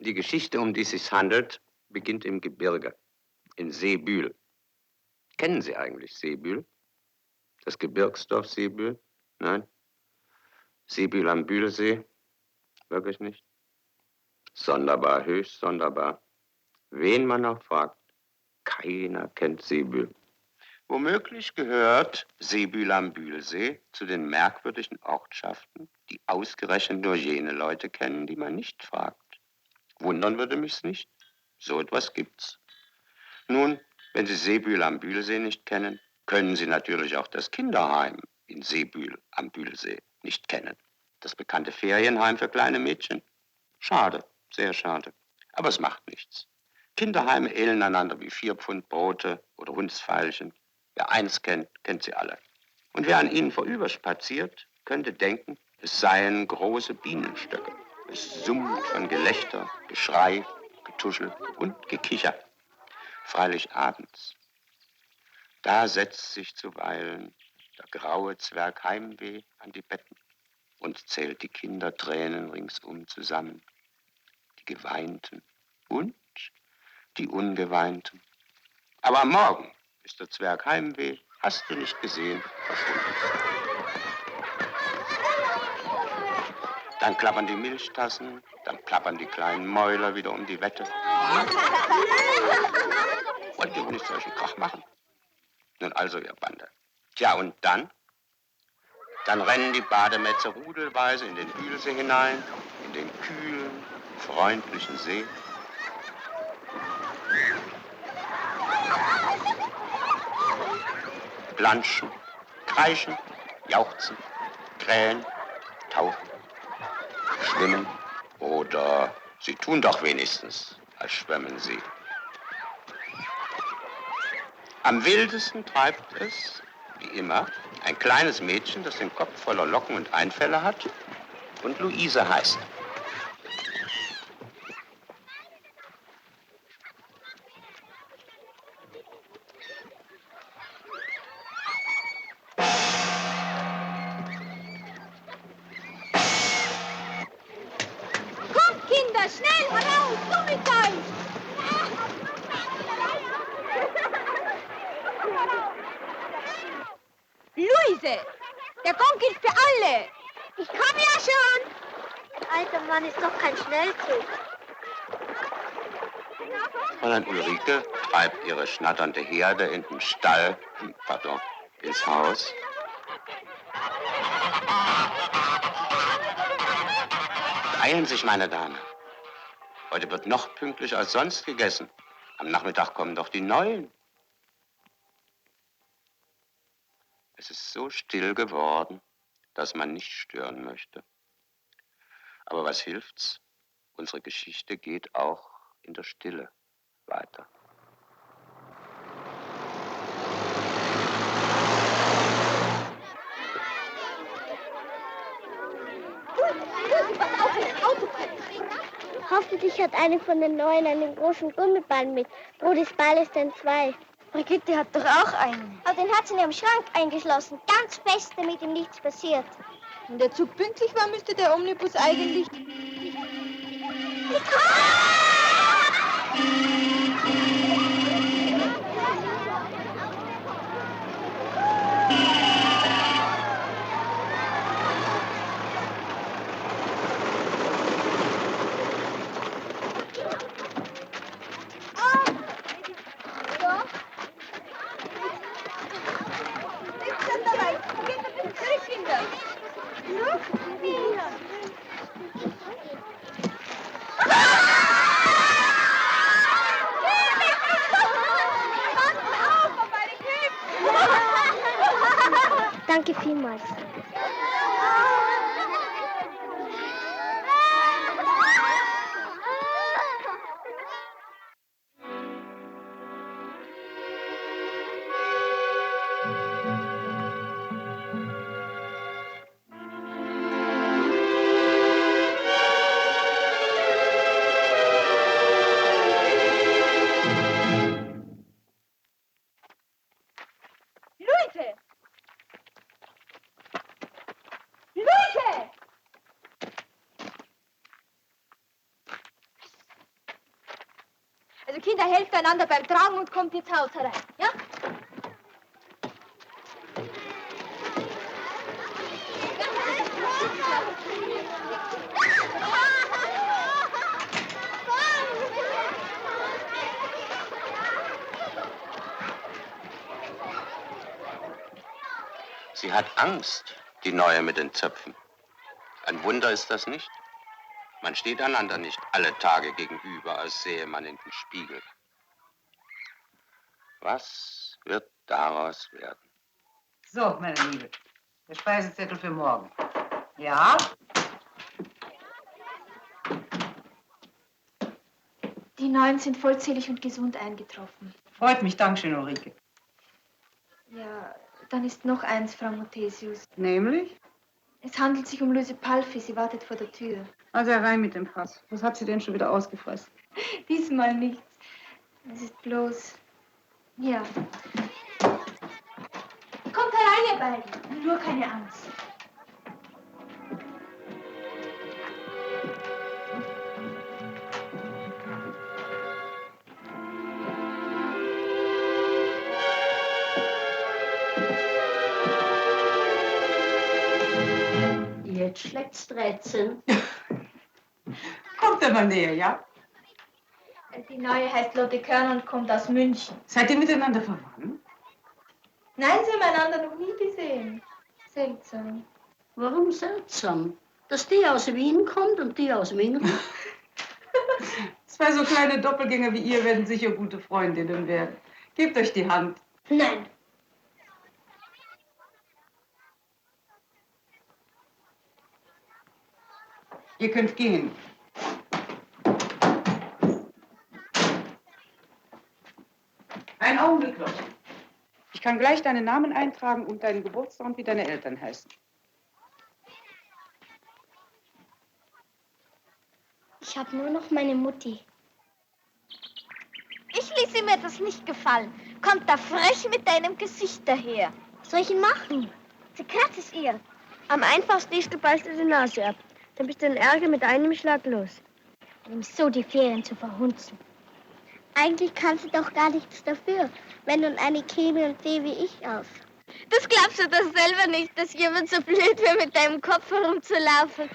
Die Geschichte, um die es sich handelt, beginnt im Gebirge, in Seebühl. Kennen Sie eigentlich Seebühl? Das Gebirgsdorf Seebühl? Nein? Seebühl am Bühlsee? Wirklich nicht? Sonderbar, höchst sonderbar. Wen man auch fragt, keiner kennt Seebühl. Womöglich gehört Seebühl am Bühlsee zu den merkwürdigen Ortschaften, die ausgerechnet nur jene Leute kennen, die man nicht fragt. Wundern würde mich's nicht. So etwas gibt's. Nun, wenn Sie Seebühl am Bühlsee nicht kennen, können Sie natürlich auch das Kinderheim in Seebühl am Bühlsee nicht kennen. Das bekannte Ferienheim für kleine Mädchen. Schade, sehr schade. Aber es macht nichts. Kinderheime ähneln einander wie 4 Pfund Brote oder Hundsfeilchen. Wer eins kennt, kennt sie alle. Und wer an ihnen vorüberspaziert, könnte denken, es seien große Bienenstöcke. Es summt von Gelächter, Geschrei, Getuschel und Gekicher. Freilich abends. Da setzt sich zuweilen der graue Zwerg Heimweh an die Betten und zählt die Kindertränen ringsum zusammen. Die Geweinten und die Ungeweinten. Aber am Morgen ist der Zwerg Heimweh, hast du nicht gesehen, verschwunden. Dann klappern die Milchtassen, dann plappern die kleinen Mäuler wieder um die Wette. Wollt ihr wohl nicht solchen Krach machen? Nun also, ihr Bande. Tja, und dann? Dann rennen die Bademätze rudelweise in den Bühlsee hinein, in den kühlen, freundlichen See. Planschen, kreischen, jauchzen, krähen, tauchen, schwimmen oder sie tun doch wenigstens, als schwimmen sie. Am wildesten treibt es, wie immer, ein kleines Mädchen, das den Kopf voller Locken und Einfälle hat und Luise heißt. Kommt, Kinder, schnell heraus, so mit euch! Luise, der Gong gilt für alle. Ich komme ja schon. Alter Mann, ist doch kein Schnellzug. Fräulein Ulrike treibt ihre schnatternde Herde in den Stall, ins Haus. Beeilen sich, meine Dame. Heute wird noch pünktlicher als sonst gegessen. Am Nachmittag kommen doch die Neuen. Es ist so still geworden, dass man nicht stören möchte. Aber was hilft's? Unsere Geschichte geht auch in der Stille weiter. Hoffentlich hat eine von den Neuen einen großen Gummiball mit. Wo des Balles denn 2? Brigitte hat doch auch einen. Aber den hat sie in ihrem Schrank eingeschlossen. Ganz fest, damit ihm nichts passiert. Wenn der Zug pünktlich war, müsste der Omnibus eigentlich... Danke vielmals. Luise! Kinder, helft einander beim Tragen und kommt ins Haus herein, ja? Sie hat Angst, die Neue mit den Zöpfen. Ein Wunder ist das nicht. Man steht einander nicht alle Tage gegenüber, als sähe man in den Spiegel. Was wird daraus werden? So, meine Liebe, der Speisezettel für morgen. Ja? Die Neuen sind vollzählig und gesund eingetroffen. Freut mich, Dankeschön, Ulrike. Ja, dann ist noch eins, Frau Muthesius. Nämlich? Es handelt sich um Luise Palfi, sie wartet vor der Tür. Also herein mit dem Fass. Was hat sie denn schon wieder ausgefressen? Diesmal nichts. Es ist bloß... Ja. Kommt herein, ihr beiden. Nur keine Angst. Jetzt schlägt's 13. Kommt er mal näher, ja? Die Neue heißt Lotte Körner und kommt aus München. Seid ihr miteinander verwandt? Nein, sie haben einander noch nie gesehen. Seltsam. Warum seltsam? Dass die aus Wien kommt und die aus München? Zwei so kleine Doppelgänger wie ihr werden sicher gute Freundinnen werden. Gebt euch die Hand. Nein. Ihr könnt gehen. Ein Augenblick noch. Ich kann gleich deinen Namen eintragen und deinen Geburtstag und wie deine Eltern heißen. Ich habe nur noch meine Mutti. Ich ließe mir das nicht gefallen. Kommt da frech mit deinem Gesicht daher. Was soll ich denn machen? Zerkratzt es ihr. Am einfachsten ist, du beißt dir die Nase ab. Dann bist du den Ärger mit einem Schlag los. Um so die Ferien zu verhunzen. Eigentlich kannst du doch gar nichts dafür, wenn nun eine käme und sehe wie ich aus. Das glaubst du doch selber nicht, dass jemand so blöd wäre, mit deinem Kopf herumzulaufen.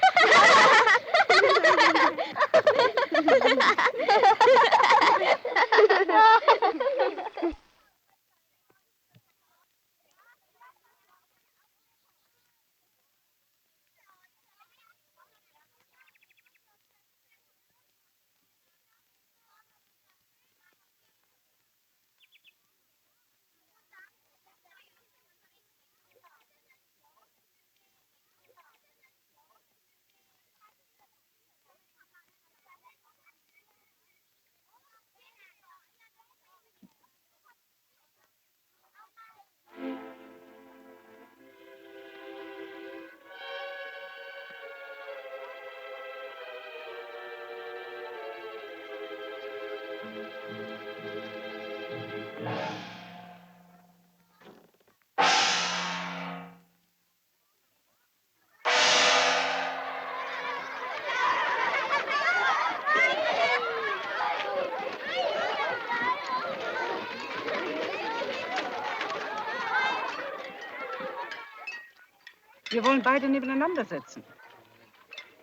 Wir wollen beide nebeneinander setzen.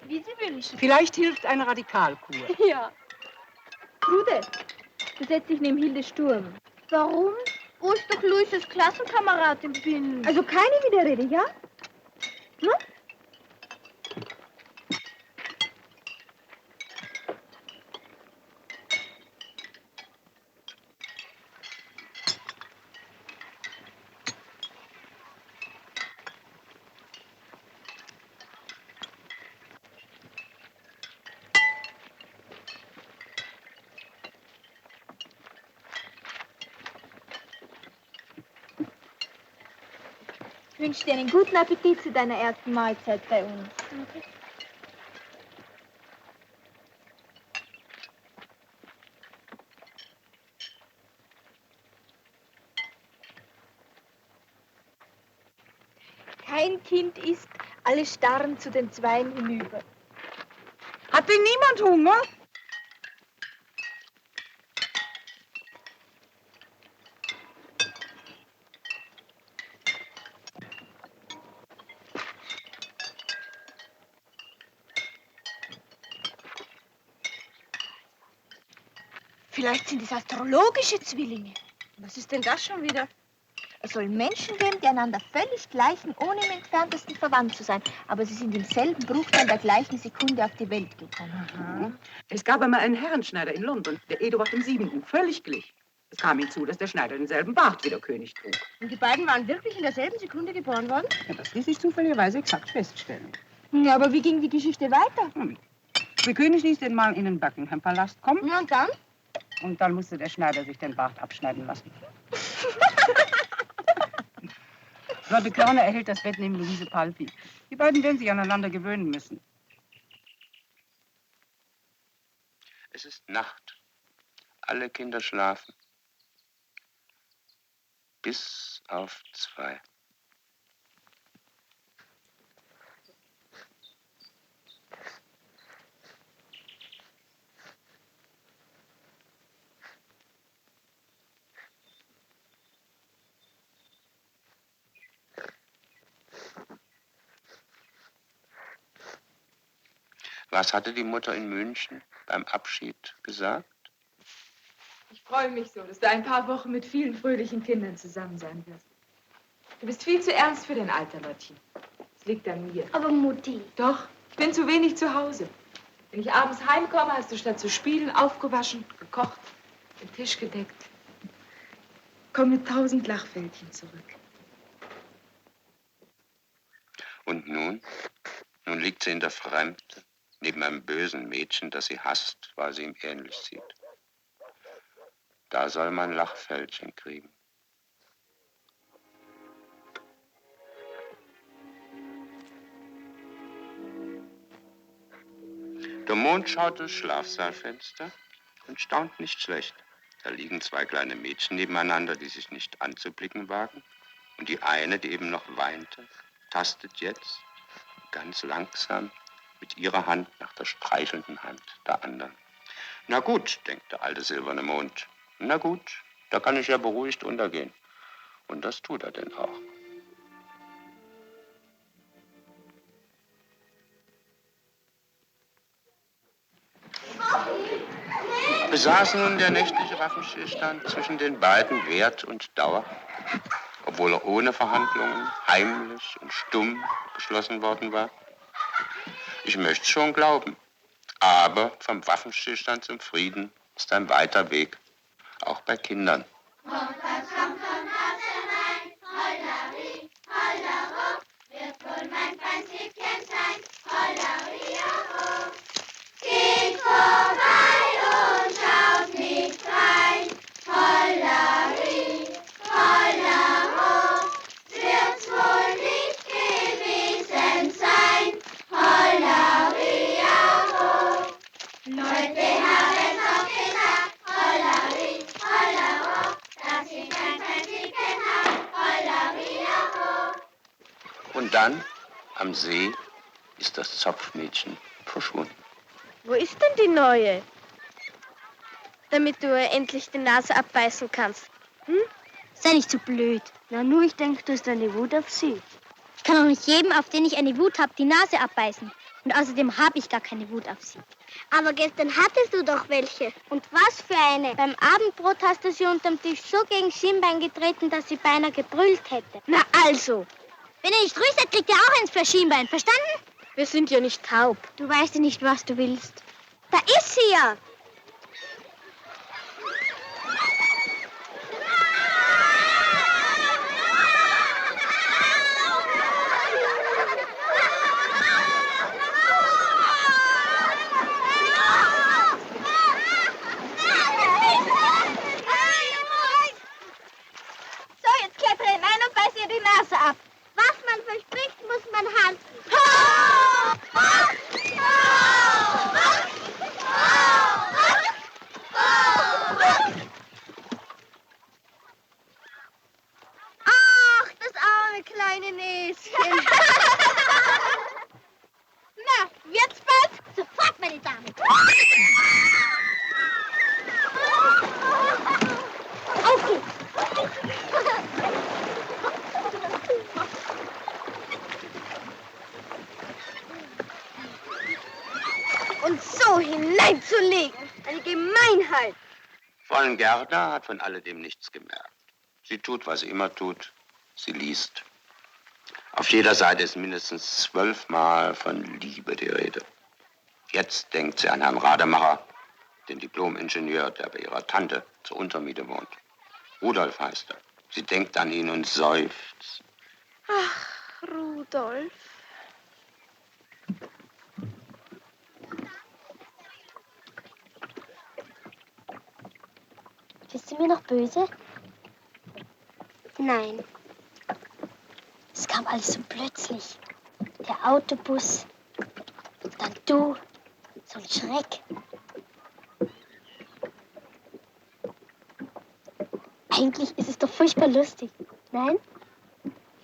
Wie Sie wünschen. Vielleicht hilft eine Radikalkur. Ja. Trude, du setzt dich neben Hilde Sturm. Warum? Wo ich doch Luises Klassenkameradin bin. Also keine Widerrede, ja? Hm? Ich wünsche dir einen guten Appetit zu deiner ersten Mahlzeit bei uns. Okay. Kein Kind isst, alle starren zu den Zweien hinüber. Hat denn niemand Hunger? Vielleicht sind es astrologische Zwillinge. Was ist denn das schon wieder? Es soll Menschen geben, die einander völlig gleichen, ohne im entferntesten verwandt zu sein. Aber sie sind im selben Bruchteil der gleichen Sekunde auf die Welt gekommen. Aha. Es gab einmal einen Herrenschneider in London, der Eduard VII. Völlig glich. Es kam hinzu, dass der Schneider denselben Bart wie der König trug. Und die beiden waren wirklich in derselben Sekunde geboren worden? Ja, das ließ sich zufälligerweise exakt feststellen. Ja, aber wie ging die Geschichte weiter? Der König ließ den Mann in den Buckingham-Palast kommen. Ja, und dann? Und dann musste der Schneider sich den Bart abschneiden lassen. Lotte Körner erhält das Bett neben Luise Palpi. Die beiden werden sich aneinander gewöhnen müssen. Es ist Nacht. Alle Kinder schlafen. Bis auf 2. Was hatte die Mutter in München beim Abschied gesagt? Ich freue mich so, dass du ein paar Wochen mit vielen fröhlichen Kindern zusammen sein wirst. Du bist viel zu ernst für dein Alter, Lottchen. Es liegt an mir. Aber Mutti. Doch, ich bin zu wenig zu Hause. Wenn ich abends heimkomme, hast du statt zu spielen aufgewaschen, gekocht, den Tisch gedeckt. Komm mit 1000 Lachfältchen zurück. Und nun? Nun liegt sie in der Fremde, neben einem bösen Mädchen, das sie hasst, weil sie ihm ähnlich sieht. Da soll man Lachfältchen kriegen. Der Mond schaut durchs Schlafsaalfenster und staunt nicht schlecht. Da liegen 2 kleine Mädchen nebeneinander, die sich nicht anzublicken wagen. Und die eine, die eben noch weinte, tastet jetzt ganz langsam mit ihrer Hand nach der streichelnden Hand der anderen. Na gut, denkt der alte silberne Mond. Na gut, da kann ich ja beruhigt untergehen. Und das tut er denn auch. Besaß nun der nächtliche Waffenstillstand zwischen den beiden Wert und Dauer, obwohl er ohne Verhandlungen, heimlich und stumm geschlossen worden war? Ich möchte schon glauben. Aber vom Waffenstillstand zum Frieden ist ein weiter Weg, auch bei Kindern. Und dann, am See, ist das Zopfmädchen verschwunden. Wo ist denn die Neue? Damit du endlich die Nase abbeißen kannst. Hm? Sei nicht so blöd. Na nur, ich denke, du hast eine Wut auf sie. Ich kann doch nicht jedem, auf den ich eine Wut habe, die Nase abbeißen. Und außerdem habe ich gar keine Wut auf sie. Aber gestern hattest du doch welche. Und was für eine? Beim Abendbrot hast du sie unterm Tisch so gegen Schienbein getreten, dass sie beinahe gebrüllt hätte. Na also. Wenn ihr nicht ruhig seid, kriegt ihr auch eins für Schienbein. Verstanden? Wir sind ja nicht taub. Du weißt ja nicht, was du willst. Da ist sie ja. So, jetzt klettere hinein und beiß ihr die Nase ab. Was man verspricht, muss man halten. Ach, das arme kleine Näschen. Na, jetzt bald? Sofort, meine Damen. Auf geht's. Und so hineinzulegen. Eine Gemeinheit. Fräulein Gerda hat von alledem nichts gemerkt. Sie tut, was sie immer tut. Sie liest. Auf jeder Seite ist mindestens 12-mal von Liebe die Rede. Jetzt denkt sie an Herrn Rademacher, den Diplom-Ingenieur, der bei ihrer Tante zur Untermiete wohnt. Rudolf heißt er. Sie denkt an ihn und seufzt. Ach, Rudolf. Bist du mir noch böse? Nein. Es kam alles so plötzlich. Der Autobus, dann du, so ein Schreck. Eigentlich ist es doch furchtbar lustig. Nein?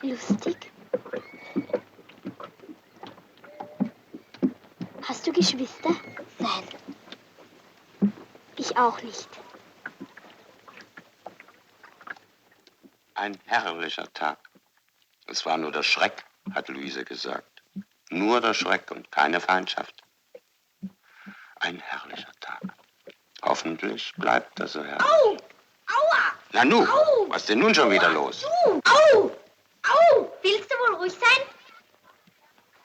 Lustig? Hast du Geschwister? Nein. Ich auch nicht. Ein herrlicher Tag. Es war nur der Schreck, hat Luise gesagt. Nur der Schreck und keine Feindschaft. Ein herrlicher Tag. Hoffentlich bleibt er so herrlich. Au! Aua! Nanu, Au! was ist denn nun schon wieder los? Au! Au! Willst du wohl ruhig sein?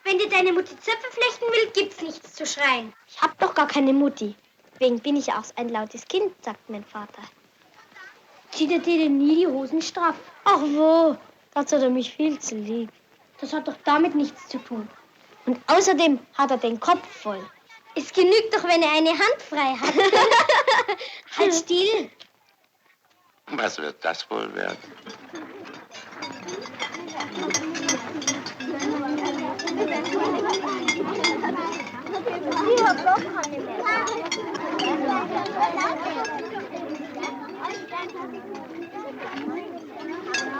Wenn dir deine Mutti Zöpfe flechten will, gibt's nichts zu schreien. Ich hab doch gar keine Mutti. Deswegen bin ich auch ein lautes Kind, sagt mein Vater. Zieht er dir denn nie die Hosen straff? Ach wo, dazu hat er mich viel zu lieb. Das hat doch damit nichts zu tun. Und außerdem hat er den Kopf voll. Es genügt doch, wenn er eine Hand frei hat. Halt still. Was wird das wohl werden?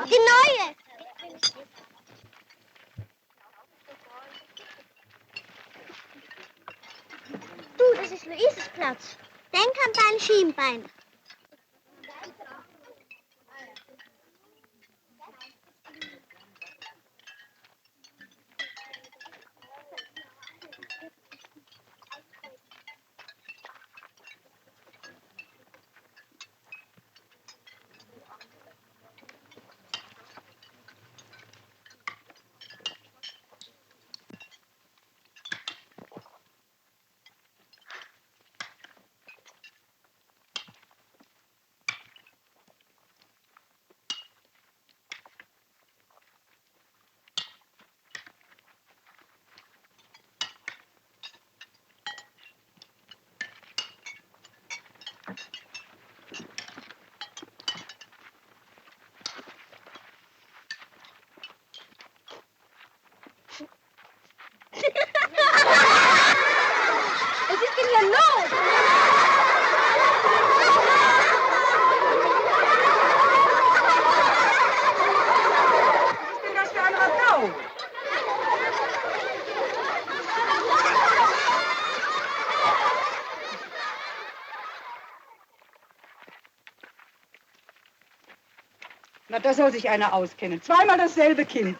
Die neue. Du, das ist Luises Platz. Denk an dein Schienbein. Was ist denn hier los? Was ist denn das für ein Radau? Na, da soll sich einer auskennen. Zweimal dasselbe Kind.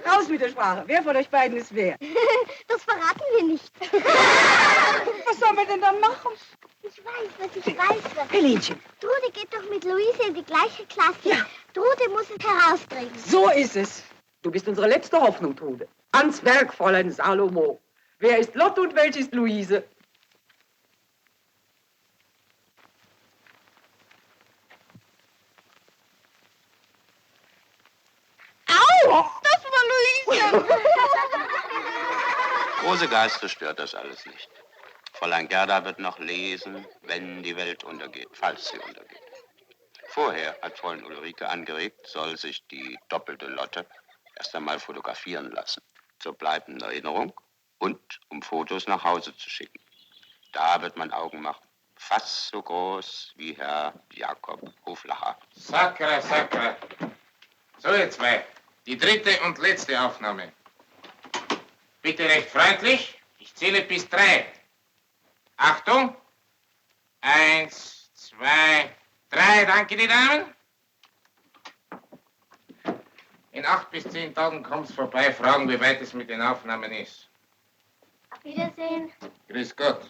Raus mit der Sprache. Wer von euch beiden ist wer? Das verraten wir nicht. Was sollen wir denn dann machen? Ich weiß. Helinchen. Trude geht doch mit Luise in die gleiche Klasse. Ja. Trude muss es herauskriegen. So ist es. Du bist unsere letzte Hoffnung, Trude. Ans Werk, Fräulein Salomo. Wer ist Lotte und welche ist Luise? Au! Das war Luise. Große Geister stört das alles nicht. Fräulein Gerda wird noch lesen, wenn die Welt untergeht, falls sie untergeht. Vorher hat Fräulein Ulrike angeregt, soll sich die doppelte Lotte erst einmal fotografieren lassen. Zur bleibenden Erinnerung und um Fotos nach Hause zu schicken. Da wird man Augen machen. Fast so groß wie Herr Jakob Hoflacher. Sacre, sacre. So, ihr zwei. Die dritte und letzte Aufnahme. Bitte recht freundlich. Ich zähle bis 3. Achtung. 1, 2, 3. Danke, die Damen. In 8 bis 10 Tagen kommt's vorbei, fragen, wie weit es mit den Aufnahmen ist. Wiedersehen. Grüß Gott.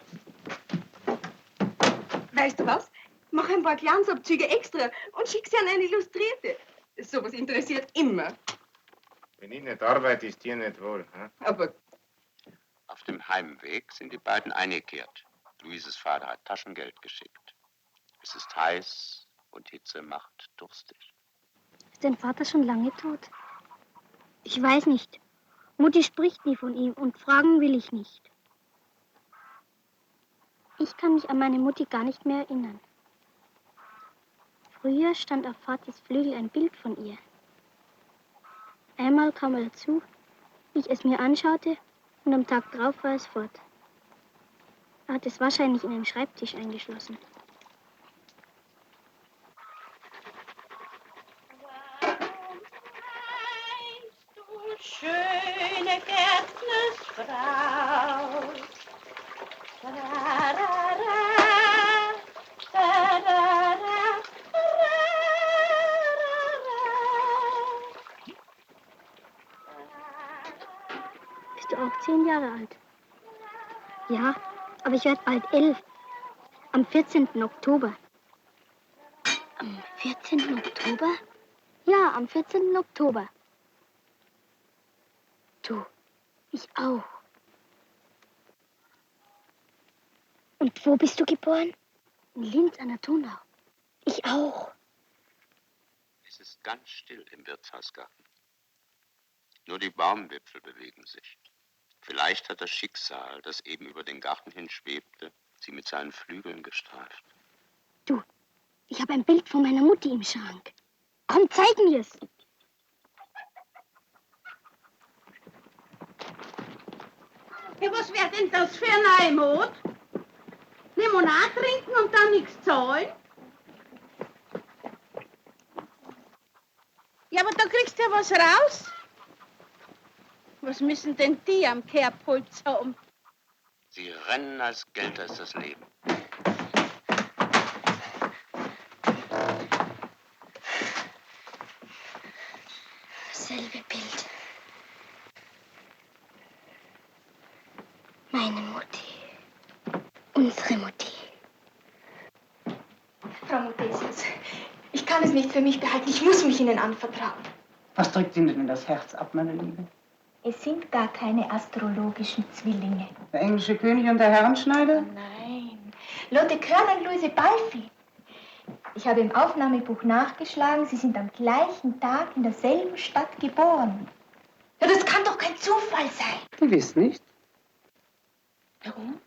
Weißt du was? Mach ein paar Glanzabzüge extra und schick sie an eine Illustrierte. Sowas interessiert immer. Wenn ich nicht arbeite, ist dir nicht wohl. Hm? Aber Auf dem Heimweg sind die beiden eingekehrt. Luises Vater hat Taschengeld geschickt. Es ist heiß und Hitze macht durstig. Ist dein Vater schon lange tot? Ich weiß nicht. Mutti spricht nie von ihm und fragen will ich nicht. Ich kann mich an meine Mutti gar nicht mehr erinnern. Früher stand auf Vatis Flügel ein Bild von ihr. Einmal kam er dazu, ich es mir anschaute und am Tag drauf war es fort. Er hat es wahrscheinlich in einen Schreibtisch eingeschlossen. schöne Gärtnersfrau. Bist du auch 10 Jahre alt? Ja, aber ich werde bald 11. Am 14. Oktober. Am 14. Oktober? Ja, am 14. Oktober. Du, ich auch. Und wo bist du geboren? In Linz an der Donau. Ich auch. Es ist ganz still im Wirtshausgarten. Nur die Baumwipfel bewegen sich. Vielleicht hat das Schicksal, das eben über den Garten hin schwebte, sie mit seinen Flügeln gestreift. Du, ich habe ein Bild von meiner Mutti im Schrank. Komm, zeig mir's. Ja, was wäre denn das für ein Neumod? Limonade trinken und dann nichts zahlen? Ja, aber da kriegst du ja was raus. Was müssen denn die am Kerbholz haben? Sie rennen, als gelte es das Leben. Selbe Bild. Meine Mutti. Unsere Mutti. Frau Muthesius, ich kann es nicht für mich behalten. Ich muss mich Ihnen anvertrauen. Was drückt Ihnen denn das Herz ab, meine Liebe? Es sind gar keine astrologischen Zwillinge. Der englische König und der Herrenschneider? Nein. Lotte Körner und Luise Balfi. Ich habe im Aufnahmebuch nachgeschlagen, sie sind am gleichen Tag in derselben Stadt geboren. Ja, das kann doch kein Zufall sein. Gewiss nicht. Ja, und?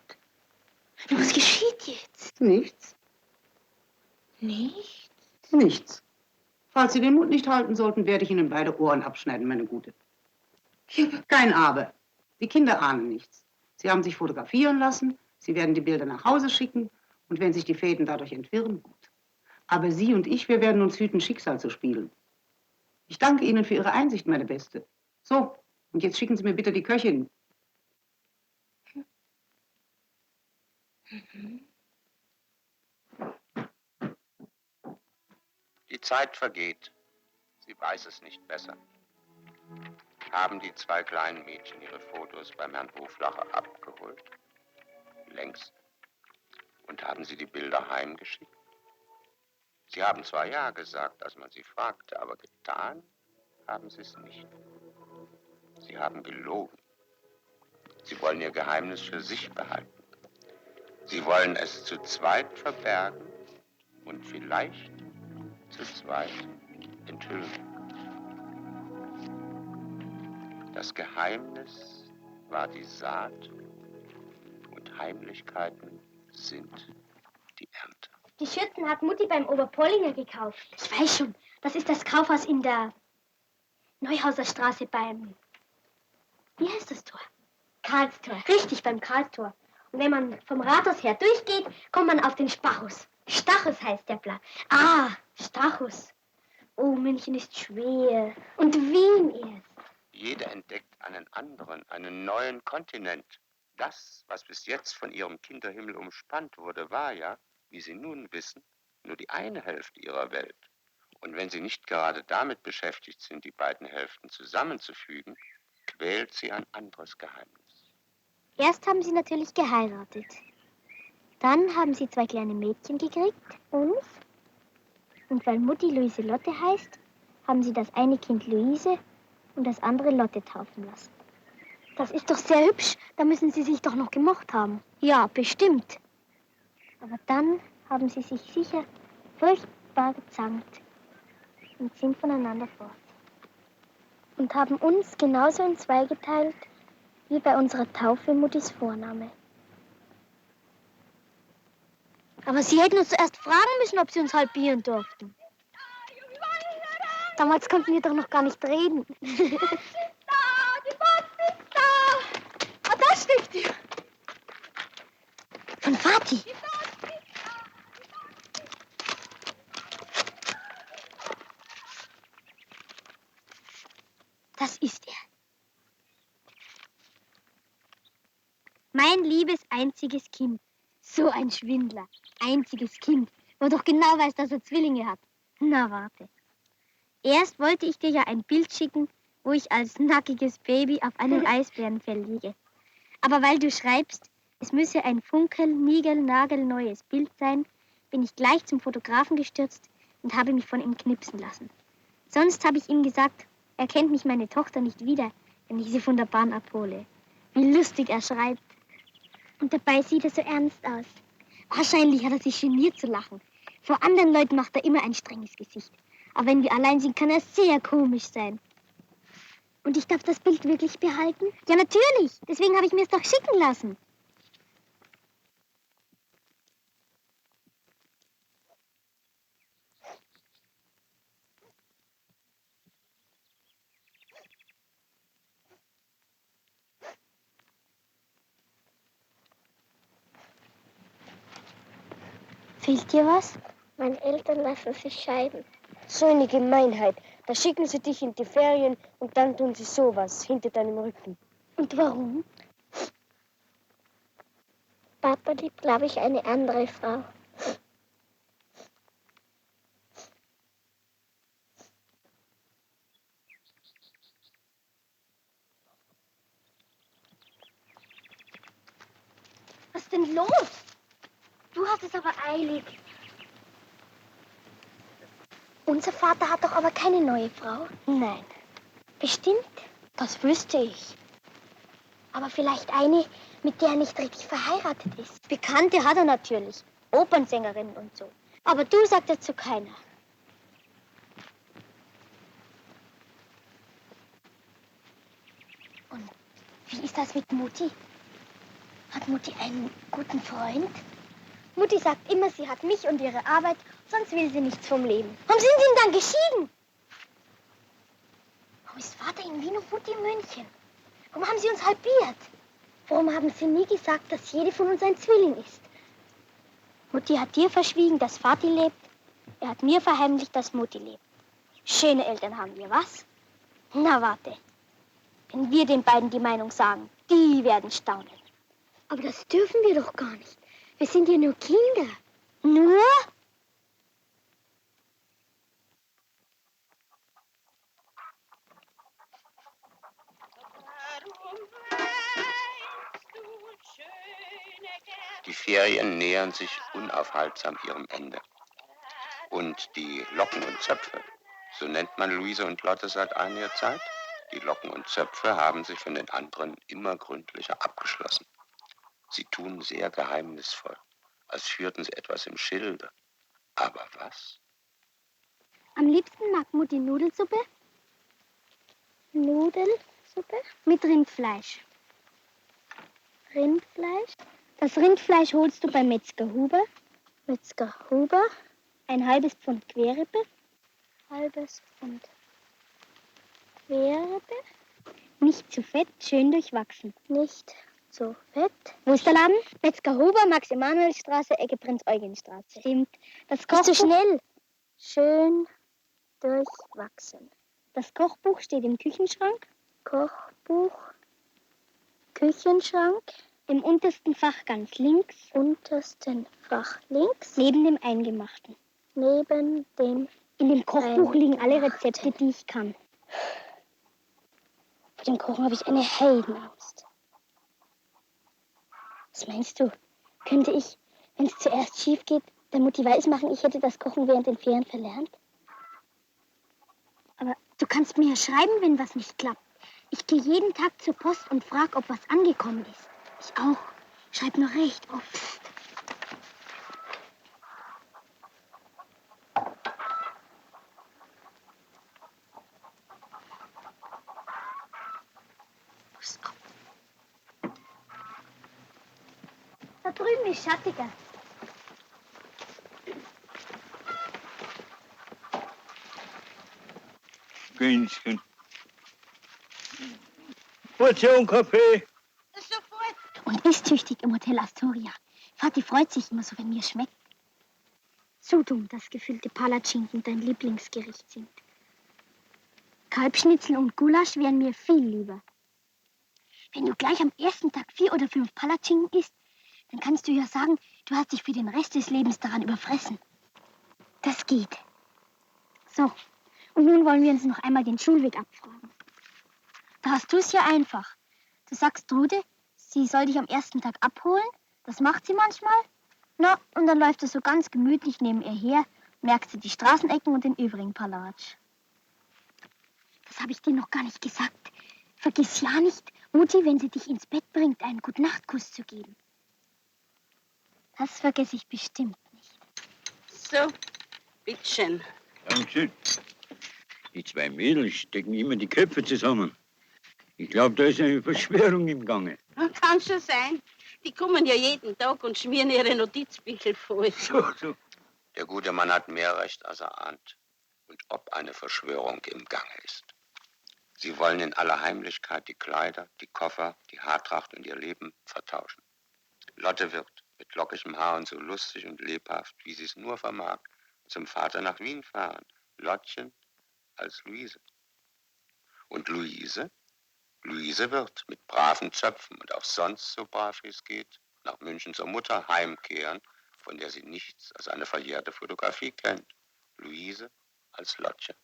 Ja, was geschieht jetzt? Nichts. Nicht? Nichts. Falls Sie den Mund nicht halten sollten, werde ich Ihnen beide Ohren abschneiden, meine Gute. Kein Aber. Die Kinder ahnen nichts. Sie haben sich fotografieren lassen, Sie werden die Bilder nach Hause schicken und wenn sich die Fäden dadurch entwirren, gut. Aber Sie und ich, wir werden uns hüten, Schicksal zu spielen. Ich danke Ihnen für Ihre Einsicht, meine Beste. So, und jetzt schicken Sie mir bitte die Köchin. Die Zeit vergeht. Sie weiß es nicht besser. Haben die zwei kleinen Mädchen ihre Fotos beim Herrn Hoflacher abgeholt? Längst. Und haben sie die Bilder heimgeschickt? Sie haben zwar ja gesagt, als man sie fragte, aber getan haben sie es nicht. Sie haben gelogen. Sie wollen ihr Geheimnis für sich behalten. Sie wollen es zu zweit verbergen und vielleicht zu zweit enthüllen. Das Geheimnis war die Saat und Heimlichkeiten sind die Ernte. Die Schürzen hat Mutti beim Oberpollinger gekauft. Ich weiß schon, das ist das Kaufhaus in der Neuhauser Straße beim... Wie heißt das Tor? Karlstor. Richtig, beim Karlstor. Und wenn man vom Rathaus her durchgeht, kommt man auf den Spachus. Stachus heißt der Platz. Ah, Stachus. Oh, München ist schwer. Und Wien erst. Jeder entdeckt einen anderen, einen neuen Kontinent. Das, was bis jetzt von ihrem Kinderhimmel umspannt wurde, war ja, wie Sie nun wissen, nur die eine Hälfte ihrer Welt. Und wenn Sie nicht gerade damit beschäftigt sind, die beiden Hälften zusammenzufügen, quält Sie ein anderes Geheimnis. Erst haben sie natürlich geheiratet. Dann haben sie 2 kleine Mädchen gekriegt, uns. Und weil Mutti Luise Lotte heißt, haben sie das eine Kind Luise und das andere Lotte taufen lassen. Das ist doch sehr hübsch. Da müssen sie sich doch noch gemocht haben. Ja, bestimmt. Aber dann haben sie sich sicher furchtbar gezankt und sind voneinander fort. Und haben uns genauso in 2 geteilt, wie bei unserer Taufe Muttis Vorname. Aber sie hätten uns zuerst fragen müssen, ob sie uns halbieren durften. Damals konnten wir doch noch gar nicht reden. Die Post ist da! Ah, da steht die. Von Vati. Das ist er. Mein liebes einziges Kind. So ein Schwindler. Einziges Kind. Wo doch genau weiß, dass er Zwillinge hat. Na, warte. Erst wollte ich dir ja ein Bild schicken, wo ich als nackiges Baby auf einem Eisbärenfell liege. Aber weil du schreibst, es müsse ein funkel-nigel-nagelneues Bild sein, bin ich gleich zum Fotografen gestürzt und habe mich von ihm knipsen lassen. Sonst habe ich ihm gesagt, er kennt mich meine Tochter nicht wieder, wenn ich sie von der Bahn abhole. Wie lustig er schreibt. Und dabei sieht er so ernst aus. Wahrscheinlich hat er sich geniert zu lachen. Vor anderen Leuten macht er immer ein strenges Gesicht. Aber wenn wir allein sind, kann er sehr komisch sein. Und ich darf das Bild wirklich behalten? Ja, natürlich. Deswegen habe ich mir es doch schicken lassen. Fehlt dir was? Meine Eltern lassen sich scheiden. So eine Gemeinheit. Da schicken sie dich in die Ferien und dann tun sie sowas hinter deinem Rücken. Und warum? Papa liebt, glaube ich, eine andere Frau. Was ist denn los? Du hast es aber eilig. Unser Vater hat doch aber keine neue Frau. Nein. Bestimmt? Das wüsste ich. Aber vielleicht eine, mit der er nicht richtig verheiratet ist. Bekannte hat er natürlich. Opernsängerin und so. Aber du sagst dazu keiner. Und wie ist das mit Mutti? Hat Mutti einen guten Freund? Mutti sagt immer, sie hat mich und ihre Arbeit, sonst will sie nichts vom Leben. Warum sind sie denn dann geschieden? Warum ist Vater in Wien und Mutti in München? Warum haben sie uns halbiert? Warum haben sie nie gesagt, dass jede von uns ein Zwilling ist? Mutti hat dir verschwiegen, dass Vati lebt. Er hat mir verheimlicht, dass Mutti lebt. Schöne Eltern haben wir, was? Na, warte. Wenn wir den beiden die Meinung sagen, die werden staunen. Aber das dürfen wir doch gar nicht. Wir sind ja nur Kinder. Nur? Die Ferien nähern sich unaufhaltsam ihrem Ende. Und die Locken und Zöpfe, so nennt man Luise und Lotte seit einiger Zeit, die Locken und Zöpfe haben sich von den anderen immer gründlicher abgeschlossen. Sie tun sehr geheimnisvoll, als führten sie etwas im Schilde. Aber was? Am liebsten mag Mutti Nudelsuppe. Nudelsuppe mit Rindfleisch. Rindfleisch? Das Rindfleisch holst du bei Metzger Huber. Metzger Huber. Ein halbes Pfund Querrippe. Halbes Pfund Querrippe. Nicht zu fett, schön durchwachsen. Nicht zu fett. Wo ist der Laden? Metzger Huber, Max-Emanuel-Straße, Ecke Prinz-Eugen-Straße. Stimmt. Das Kochbuch... Ist zu schnell. Schön durchwachsen. Das Kochbuch steht im Küchenschrank. Kochbuch. Küchenschrank. Im untersten Fach ganz links. Untersten Fach links. Neben dem Eingemachten. Neben dem... In dem Kochbuch liegen alle Rezepte, die ich kann. Vor dem Kochen habe ich eine Heidenangst. Was meinst du? Könnte ich Wenn es zuerst schief geht, der Mutti weismachen, ich hätte das Kochen während den Ferien verlernt. Aber du kannst mir ja schreiben, wenn was nicht klappt. Ich gehe jeden Tag zur Post und frage, ob was angekommen ist. Ich auch. Schreib nur recht oft. Da drüben ist schattiger. Günschen. Portion Kaffee. Und ist tüchtig im Hotel Astoria. Vati freut sich immer so, wenn mir schmeckt. So dumm, dass gefüllte Palatschinken dein Lieblingsgericht sind. Kalbschnitzel und Gulasch wären mir viel lieber. Wenn du gleich am ersten Tag 4 oder 5 Palatschinken isst, dann kannst du ja sagen, du hast dich für den Rest des Lebens daran überfressen. Das geht. So, und nun wollen wir uns noch einmal den Schulweg abfragen. Da hast du es ja einfach. Du sagst Trude, sie soll dich am ersten Tag abholen. Das macht sie manchmal. Na, und dann läuft du so ganz gemütlich neben ihr her, merkst du die Straßenecken und den übrigen Palatsch. Das habe ich dir noch gar nicht gesagt. Vergiss ja nicht, Mutti, wenn sie dich ins Bett bringt, einen Gute-Nacht-Kuss zu geben. Das vergesse ich bestimmt nicht. So, bitteschön. Dankeschön. Die 2 Mädels stecken immer die Köpfe zusammen. Ich glaube, da ist eine Verschwörung im Gange. Kann schon sein. Die kommen ja jeden Tag und schmieren ihre Notizbücher voll. So. Der gute Mann hat mehr Recht, als er ahnt. Und ob eine Verschwörung im Gange ist. Sie wollen in aller Heimlichkeit die Kleider, die Koffer, die Haartracht und ihr Leben vertauschen. Lotte wird mit lockigem Haar und so lustig und lebhaft, wie sie es nur vermag, zum Vater nach Wien fahren. Lottchen als Luise. Und Luise? Luise wird mit braven Zöpfen und auch sonst so brav wie es geht, nach München zur Mutter heimkehren, von der sie nichts als eine verjährte Fotografie kennt. Luise als Lottchen.